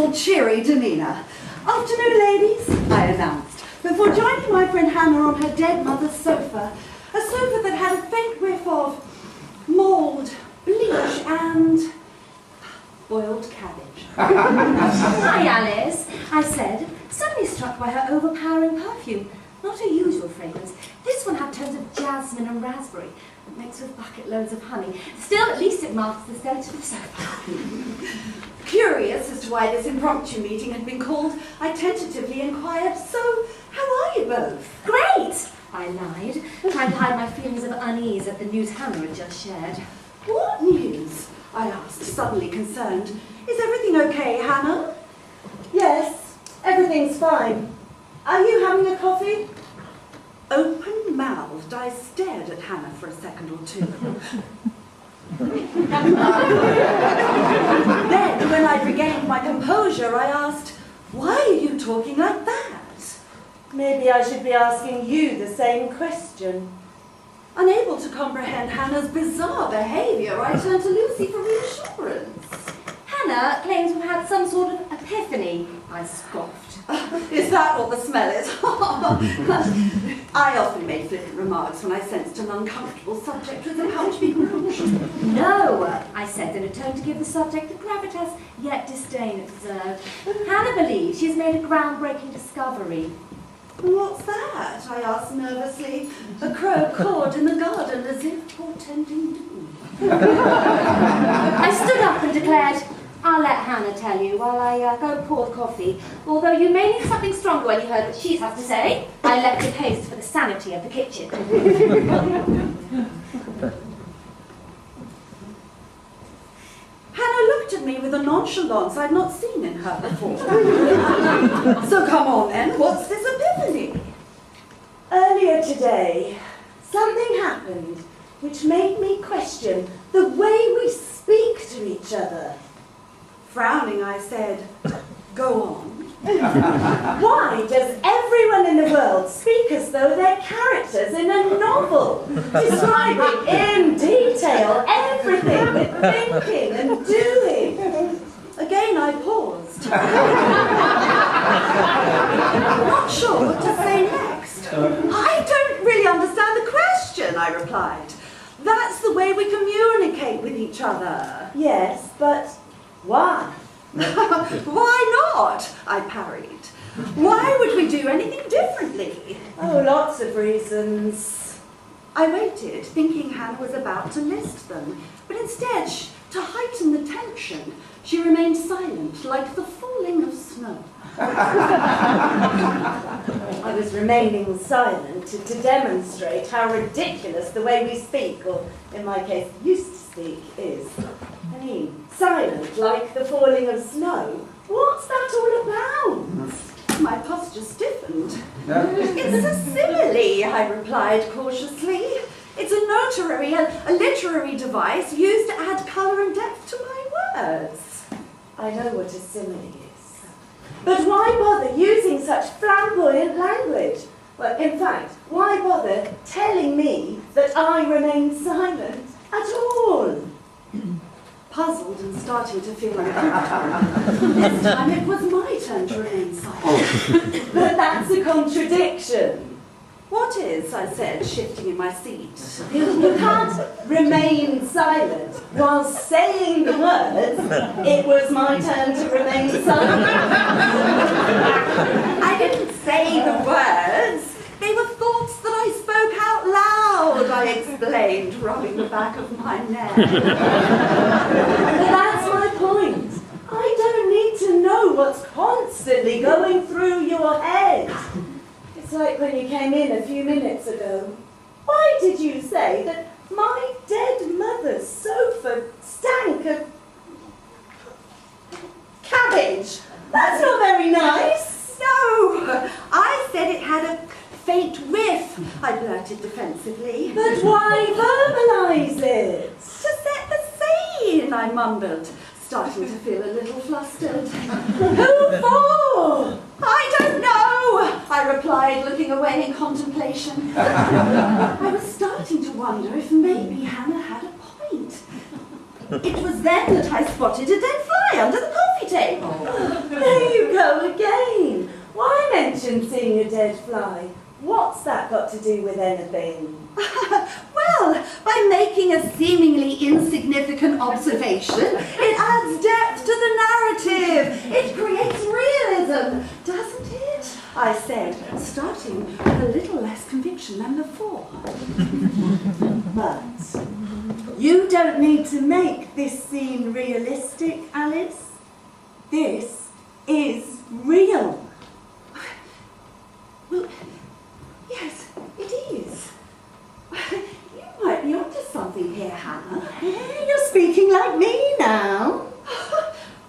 usual cheery demeanour. "Afternoon, ladies," I announced, before joining my friend Hannah on her dead mother's sofa, a sofa that had a faint whiff of mould, bleach and boiled cabbage. "Hi, Alice," I said, suddenly struck by her overpowering perfume. Not her usual fragrance. This one had tones of jasmine and raspberry, mixed with bucket loads of honey. Still, at least it masks the stench of the sofa. Curious as to why this impromptu meeting had been called, I tentatively inquired, "So, how are you both?" "Great," I lied, trying to hide my feelings of unease at the news Hannah had just shared. "What news?" I asked, suddenly concerned. "Is everything okay, Hannah?" "Yes, everything's fine. Are you having a coffee?" Open-mouthed, I stared at Hannah for a second or two. Then, when I'd regained my composure, I asked, "Why are you talking like that?" Maybe I should be asking you the same question. Unable to comprehend Hannah's bizarre behaviour, I turned to Lucy for reassurance. "Hannah claims we've had some sort of epiphany," I scoffed. "Is that what the smell is?" I often made flippant remarks when I sensed an uncomfortable subject was about to be broached. "No," I said in a tone to give the subject the gravitas yet disdain it deserved. "Hannah believes she's made a groundbreaking discovery." "What's that?" I asked nervously. A crow cawed in the garden as if portending doom. I stood up and declared, "I'll let Hannah tell you while I go pour the coffee. Although you may need something stronger when you heard what she has to say. I left it haste for the sanity of the kitchen." Hannah looked at me with a nonchalance I'd not seen in her before. "So come on then, what's this epiphany?" Earlier today, something happened which made me question the way we speak to each other. Frowning, I said, "Go on." Why does everyone in the world speak as though they're characters in a novel, describing in detail everything they're thinking and doing? Again, I paused. Not sure what to say next. "I don't really understand the question," I replied. "That's the way we communicate with each other." Yes, but why? "Why not?" I parried. "Why would we do anything differently?" Oh, lots of reasons. I waited, thinking Hannah was about to list them, but instead, to heighten the tension, she remained silent, like the falling of snow. I was remaining silent to demonstrate how ridiculous the way we speak, or in my case, used to speak, is. I mean, silent like the falling of snow. What's that all about? My posture stiffened. "It's a simile," I replied cautiously. "It's a notary, a literary device used to add colour and depth to my words." I know what a simile is. But why bother using such flamboyant language? Well, in fact, why bother telling me that I remain silent at all? Puzzled and starting to feel uncomfortable. This time it was my turn to remain silent. But that's a contradiction. "What is?" I said, shifting in my seat. You can't remain silent while saying the words, "It was my turn to remain silent." I didn't say the words. They were thoughts that I spoke out loud, I explained, rubbing the back of my neck. But that's my point. I don't need to know what's constantly going through your head. It's like when you came in a few minutes ago. Why did you say that my dead mother's sofa stank of cabbage? That's not very nice. "No, I said it had a faint whiff," I blurted defensively. But why verbalize it? "To set the scene," I mumbled, starting to feel a little flustered. Who for? "I don't know," I replied, looking away in contemplation. I was starting to wonder if maybe Hannah had a point. It was then that I spotted a dead fly under the coffee table. There you go again. Why mention seeing a dead fly? What's that got to do with anything? Well, by making a seemingly insignificant observation, it adds depth to the narrative. It creates realism, doesn't it? I said, starting with a little less conviction than before. But you don't need to make this scene realistic, Alice. This is real. Well, yes, it is. You might be onto something here, Hannah. You're speaking like me now.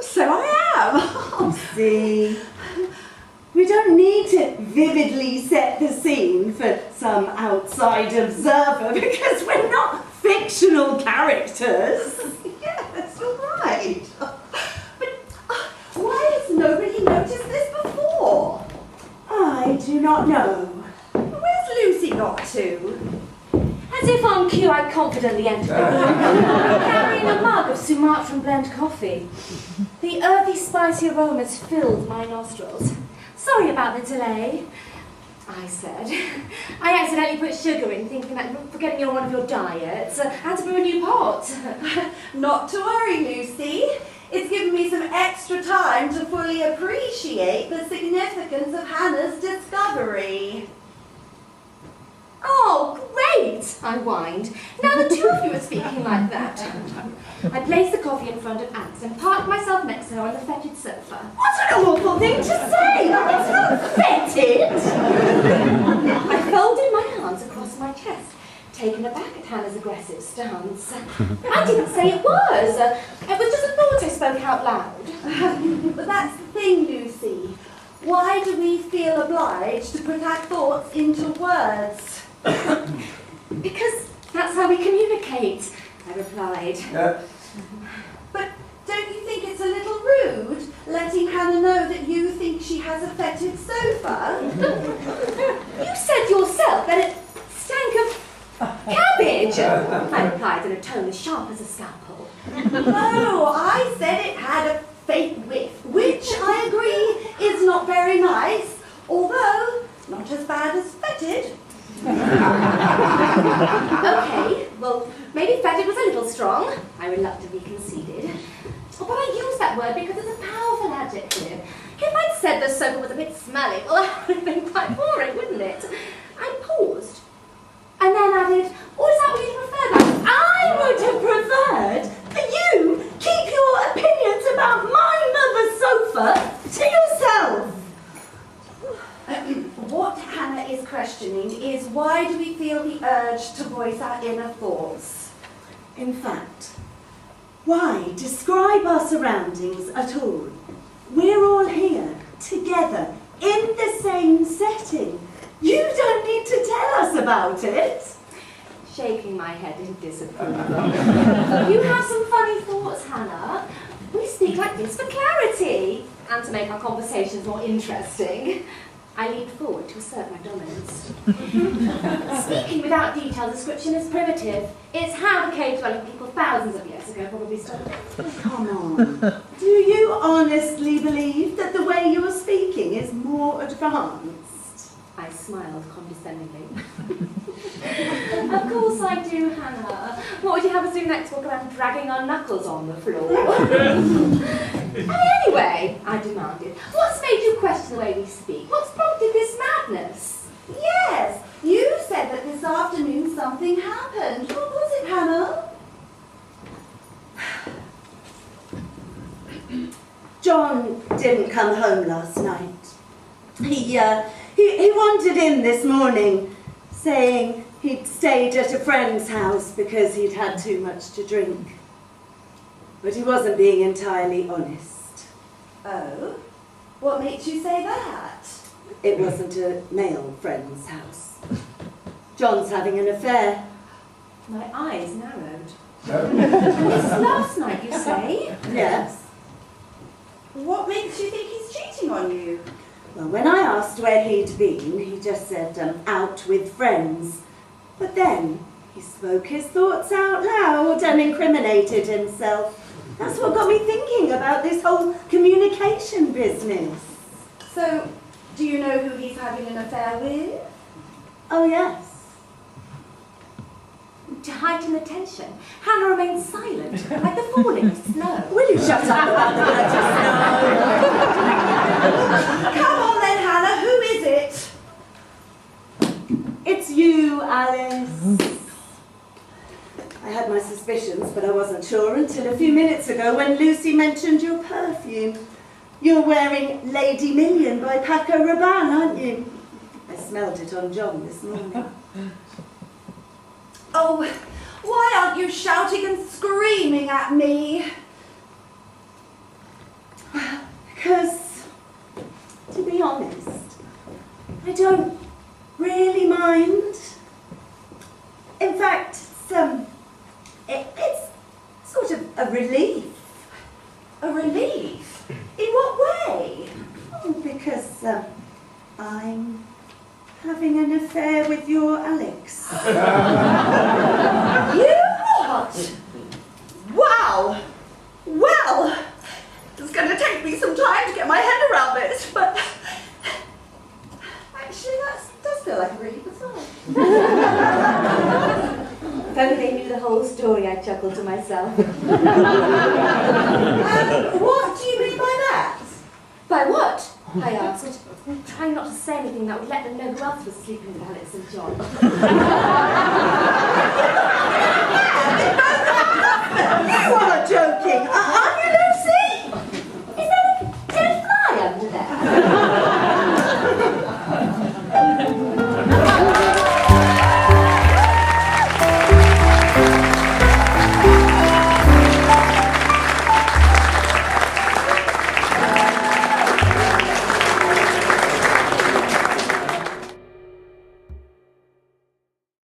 So I am. See, we don't need to vividly set the scene for some outside observer because we're not fictional characters. Yes, you're right. But why has nobody noticed this before? I do not know. Where's Lucy got to? As if on cue, I confidently entered the room, carrying a mug of Sumatran blend coffee. The earthy, spicy aromas filled my nostrils. Sorry about the delay, I said. I accidentally put sugar in, thinking that forgetting you're on one of your diets. I had to brew a new pot. Not to worry, Lucy. It's given me some extra time to fully appreciate the significance of Hannah's discovery. Oh, great, I whined. Now the two of you are speaking like that. I placed the coffee in front of Alice and parked myself next to her on the fetid sofa. What an awful thing to say! It's not fetid! I folded my arms across my chest, taken aback at Hannah's aggressive stance. I didn't say it was. It was just a thought I spoke out loud. But that's the thing, Lucy. Why do we feel obliged to put our thoughts into words? Because that's how we communicate, I replied. But don't you think it's a little rude, letting Hannah know that you think she has a fetid sofa? You said yourself that it stank of cabbage, I replied in a tone as sharp as a scalpel. No, I said it had a faint whiff, which I agree is not very nice, although not as bad as fetid. Okay, well, maybe fetid was a little strong, I reluctantly conceded. But I use that word because it's a powerful adjective. If I'd said the sofa was a bit smelly, well, that would have been quite boring, wouldn't it? I paused, and then added, or is that what you prefer? I would have preferred that you keep your opinions about my mother's sofa to yourself. What Hannah is questioning is why do we feel the urge to voice our inner thoughts? In fact, why describe our surroundings at all? We're all here, together, in the same setting. You don't need to tell us about it. Shaking my head in disapproval. You have some funny thoughts, Hannah. We speak like this for clarity and to make our conversations more interesting. I leaned forward to assert my dominance. Speaking without detailed description is primitive. It's how the cave-dwelling people thousands of years ago probably started. Come on. Do you honestly believe that the way you're speaking is more advanced? I smiled condescendingly. Of course I do, Hannah. What would you have us do next? Walk around dragging our knuckles on the floor? Anyway, I demanded, what's made you question the way we speak? What's prompted this madness? Yes, you said that this afternoon something happened. What was it, Hannah? John didn't come home last night. He wandered in this morning, saying he'd stayed at a friend's house because he'd had too much to drink. But he wasn't being entirely honest. Oh? What makes you say that? It wasn't a male friend's house. John's having an affair. My eyes narrowed. This is last night, you say? Yes. What makes you think he's cheating on you? Well, when I asked where he'd been, he just said, out with friends. But then he spoke his thoughts out loud and incriminated himself. That's what got me thinking about this whole communication business. So, do you know who he's having an affair with? Oh, yes. To heighten the tension, Hannah remained silent, like the falling of snow. Will you shut up about the snow? Come on then, Hannah, who is it? It's you, Alice. I had my suspicions, but I wasn't sure until a few minutes ago when Lucy mentioned your perfume. You're wearing Lady Million by Paco Rabanne, aren't you? I smelled it on John this morning. Oh, why aren't you shouting and screaming at me? Because, to be honest, I don't really mind. In fact, it's sort of a relief. A relief? In what way? Oh, because I'm having an affair with your Alex. You what? Wow! Well, it's going to take me some time to get my head around this, but actually that does feel like a relief as well. If only they knew the whole story, I chuckled to myself. What do you mean by that? By what? I asked, trying not to say anything that would let them know who else was sleeping with Alex and John. You are a